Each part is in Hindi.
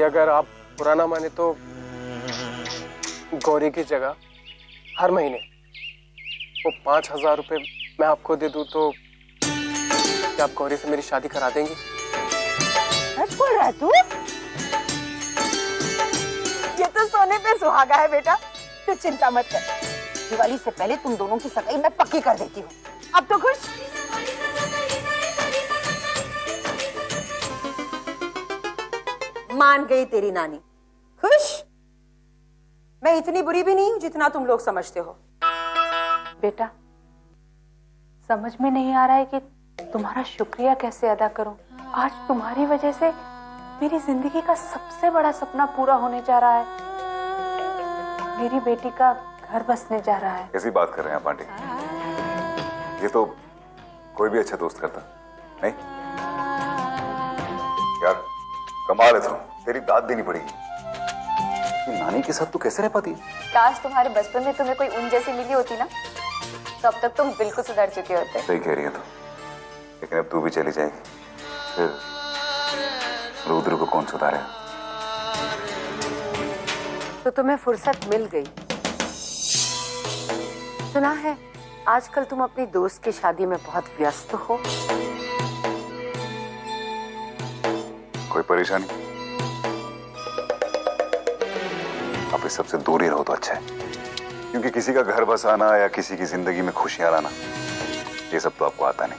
कि अगर आप बुरा ना माने तो गौरी की जगह हर महीने वो 5,000 रुपए मैं आपको दे दूं तो क्या आप गौरी से मेरी शादी करा देंगे? सच बोल रहा है तू? ये तो सोने पे सुहागा है बेटा। तू चिंता मत कर, दिवाली से पहले तुम दोनों की सगाई मैं पक्की कर देती हूँ। अब तो खुश? मान गई तेरी नानी। खुश? मैं इतनी बुरी भी नहीं हूं जितना तुम लोग समझते हो। बेटा, समझ में नहीं आ रहा है कि तुम्हारा शुक्रिया कैसे अदा करूं। आज तुम्हारी वजह से मेरी जिंदगी का सबसे बड़ा सपना पूरा होने जा रहा है। मेरी बेटी का घर बसने जा रहा है। कैसी बात कर रहे हैं आप आंटी? ये तो कोई भी अच्छा दोस्त करता नहीं। यार कमाल है, तो तेरी दाद देनी पड़ेगी। नानी के साथ तू कैसे रह पाती? काश तुम्हारे बचपन में तुम्हें कोई उन जैसी मिली होती ना, तो अब तक तुम बिल्कुल सुधर चुके होते। सही कह रही है तू, लेकिन अब तू भी चली जाएगी, फिर रुद्र को कौन सुधारेगा? तो तुम्हें फुर्सत मिल गई। सुना है आजकल तुम अपनी दोस्त की शादी में बहुत व्यस्त हो। कोई परेशानी? आप इस सबसे दूर ही रहो तो अच्छा है, क्योंकि किसी का घर बसाना या किसी की जिंदगी में खुशियां लाना, ये सब तो आपको आता नहीं।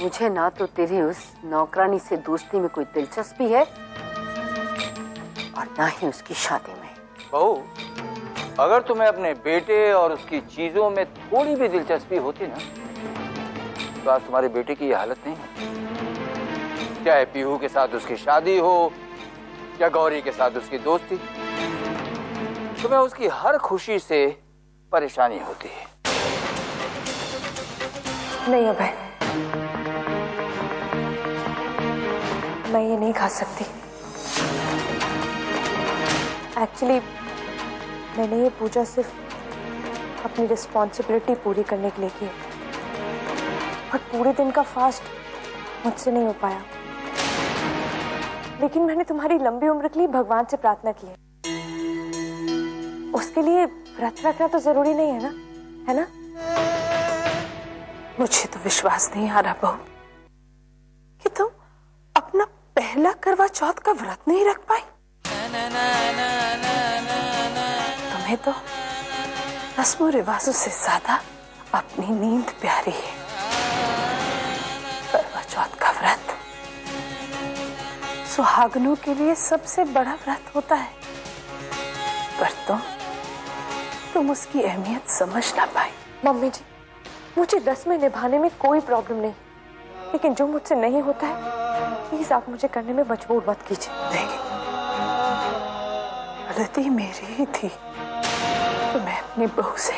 मुझे ना तो तेरी उस नौकरानी से दोस्ती में कोई दिलचस्पी है और ना ही उसकी शादी में। बहू, अगर तुम्हें अपने बेटे और उसकी चीजों में थोड़ी भी दिलचस्पी होती ना, तो आज तुम्हारे बेटे की ये हालत नहीं होती। चाहे पीहू के साथ उसकी शादी हो या गौरी के साथ उसकी दोस्ती, तुम्हें उसकी हर खुशी से परेशानी होती है। नहीं अभय, मैं ये नहीं खा सकती। एक्चुअली मैंने ये पूजा सिर्फ अपनी रिस्पॉन्सिबिलिटी पूरी करने के लिए की, और पूरे दिन का फास्ट मुझसे नहीं हो पाया। लेकिन मैंने तुम्हारी लंबी उम्र के लिए भगवान से प्रार्थना की है। उसके लिए व्रत रखना तो जरूरी नहीं है ना, है ना? मुझे तो विश्वास नहीं आ रहा बहू कि तुम अपना पहला करवा चौथ का व्रत नहीं रख पाई। तुम्हें तो रस्मों रिवाजों से ज्यादा अपनी नींद प्यारी है। करवा चौथ का व्रत सुहागनों के लिए सबसे बड़ा व्रत होता है, पर तुम उसकी अहमियत समझ ना पाई। मम्मी जी, मुझे रस्में निभाने में कोई प्रॉब्लम नहीं, लेकिन जो मुझसे नहीं होता है प्लीज आप मुझे करने में मजबूर मत कीजिए। नहीं, गलती मेरी ही थी तो मैं अपनी बहू से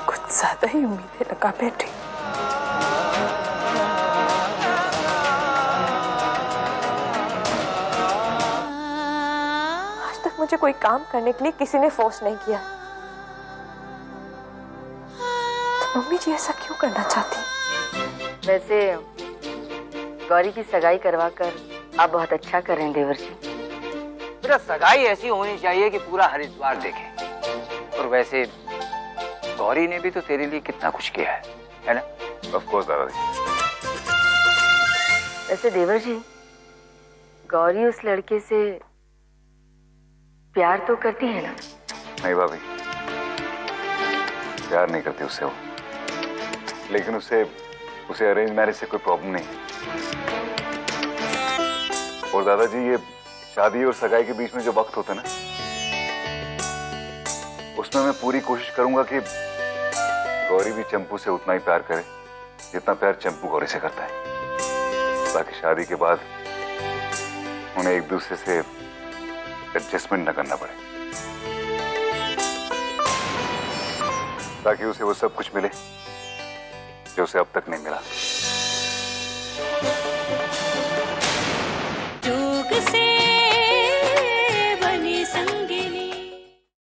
कुछ ज्यादा ही उम्मीदें लगा बैठी। आज तक मुझे कोई काम करने के लिए किसी ने फोर्स नहीं किया, तो मम्मी जी ऐसा क्यों करना चाहती? वैसे गौरी की सगाई करवाकर आप बहुत अच्छा कर रहे हैं देवर जी। बेटा, सगाई ऐसी होनी चाहिए कि पूरा हरिद्वार देखे। और वैसे गौरी ने भी तो तेरे लिए कितना कुछ किया है ना? ऑफ कोर्स दादाजी। वैसे देवर जी, गौरी उस लड़के से प्यार तो करती है ना? नहीं भाभी, प्यार नहीं करती उससे वो, लेकिन उसे अरेंज मैरिज से कोई प्रॉब्लम नहीं। और दादाजी, ये शादी और सगाई के बीच में जो वक्त होता है ना, उसमें मैं पूरी कोशिश करूंगा कि गौरी भी चंपू से उतना ही प्यार करे जितना प्यार चंपू गौरी से करता है, ताकि शादी के बाद उन्हें एक दूसरे से एडजस्टमेंट न करना पड़े, ताकि उसे वो सब कुछ मिले जो उसे अब तक नहीं मिला।